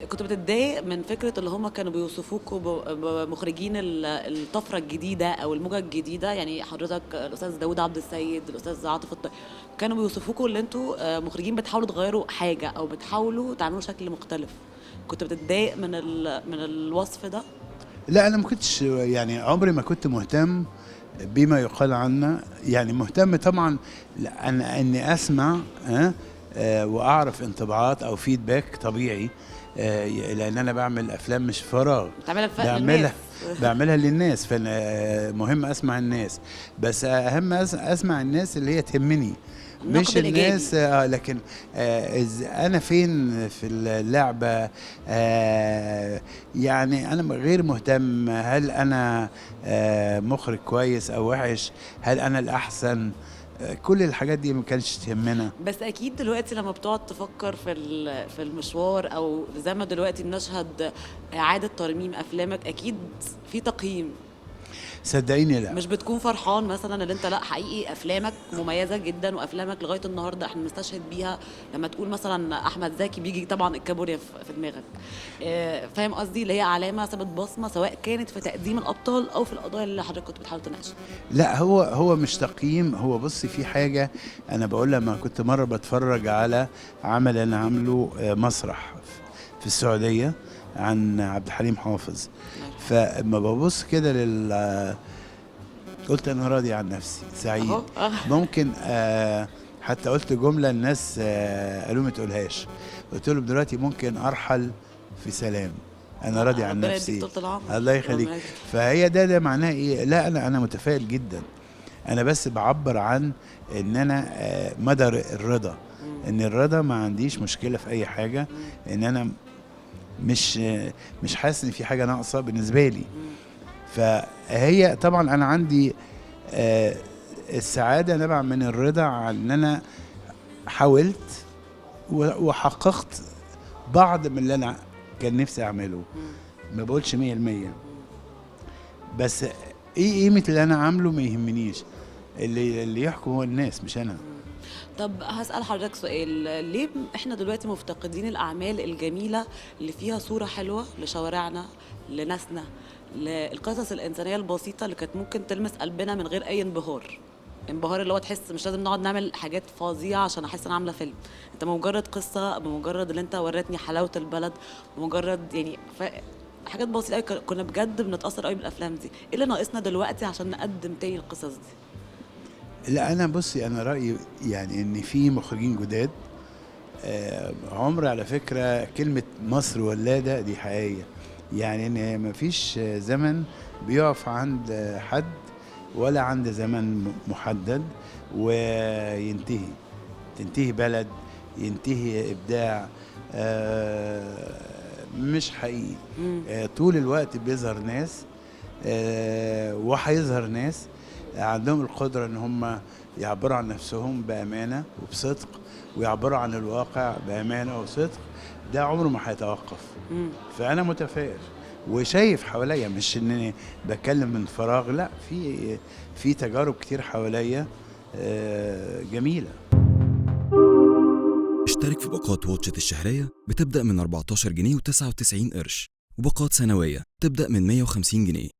كنت بتتضايق من فكرة اللي هم كانوا بيوصفوكوا بمخرجين الطفرة الجديدة أو الموجة الجديدة؟ يعني حضرتك الأستاذ داود عبد السيد، الأستاذ عاطف كانوا بيوصفوكوا اللي انتوا مخرجين بتحاولوا تغيروا حاجة أو بتحاولوا تعملوا شكل مختلف. كنت بتتضايق من الوصف ده؟ لا انا ما كنتش، يعني عمري ما كنت مهتم بما يقال عنا. يعني مهتم طبعا اني اسمع واعرف انطباعات او فيدباك طبيعي، لان انا بعمل افلام مش فراغ، بتعملها للناس. بعملها بعملها للناس، فمهم اسمع الناس. بس اهم اسمع الناس اللي هي تهمني، النقد مش الإيجابي. الناس لكن انا فين في اللعبه. يعني انا غير مهتم هل انا مخرج كويس او وحش، هل انا الاحسن. كل الحاجات دي ما كانش تهمنا. بس اكيد دلوقتي لما بتقعد تفكر في المشوار، او زي ما دلوقتي بنشهد اعاده ترميم افلامك، اكيد في تقييم. صدقيني لا. مش بتكون فرحان مثلا ان انت لا حقيقي افلامك مميزه جدا، وافلامك لغايه النهارده احنا بنستشهد بيها لما تقول مثلا احمد زكي بيجي طبعا الكابوريا في دماغك. فاهم قصدي؟ اللي هي علامه سابت بصمه، سواء كانت في تقديم الابطال او في القضايا اللي حضرتك كنت بتحاول تناقشها. لا هو مش تقييم. هو بصي في حاجة أنا بقول لما كنت مرة بتفرج على عمل أنا عامله مسرح في السعودية عن عبد الحليم حافظ، فما ببص كده قلت أنا راضي عن نفسي سعيد. اهو. ممكن حتى قلت جملة الناس قالوا ما تقولهاش، قلت لهم دلوقتي ممكن أرحل في سلام، انا راضي عن ربنا يديك نفسي. طول العمر. الله يخليك. ربنا يديك. فهي ده معناه ايه؟ لا انا متفائل جدا. انا بس بعبر عن ان انا مدى الرضا، ان الرضا ما عنديش مشكله في اي حاجه، ان انا مش حاسس ان في حاجه ناقصه بالنسبه لي. فهي طبعا انا عندي السعاده نبع من الرضا عن ان انا حاولت وحققت بعض من اللي انا كان نفسي اعمله. ما بقولش 100%، بس ايه قيمه اللي انا عامله ما يهمنيش. اللي يحكم هو الناس مش انا. طب هسأل حضرتك سؤال، ليه احنا دلوقتي مفتقدين الأعمال الجميلة اللي فيها صورة حلوة لشوارعنا، لناسنا، للقصص الإنسانية البسيطة اللي كانت ممكن تلمس قلبنا من غير أي انبهار اللي هو تحس مش لازم نقعد نعمل حاجات فظيعة عشان أحس أنا عاملة فيلم. انت مجرد قصة، بمجرد اللي انت وريتني حلاوة البلد، بمجرد يعني حاجات بسيطة قوي، كنا بجد بنتأثر قوي بالأفلام دي. ايه اللي ناقصنا دلوقتي عشان نقدم تاني القصص دي؟ لا انا بصي، انا رايي يعني ان في مخرجين جداد. عمر على فكره كلمه مصر ولاده دي حقيقيه، يعني ان مفيش زمن بيقف عند حد ولا عند زمن محدد وينتهي. تنتهي بلد، ينتهي ابداع. مش حقيقي. طول الوقت بيظهر ناس وهيظهر ناس عندهم القدرة ان هم يعبروا عن نفسهم بأمانة وبصدق، ويعبروا عن الواقع بأمانة وصدق. ده عمره ما هيتوقف. فأنا متفائل وشايف حواليا، مش انني بتكلم من فراغ، لا، في تجارب كتير حواليا جميلة. اشترك في باقات واتشت الشهرية بتبدأ من 14 جنيه و99 قرش، وباقات سنوية تبدأ من 150 جنيه.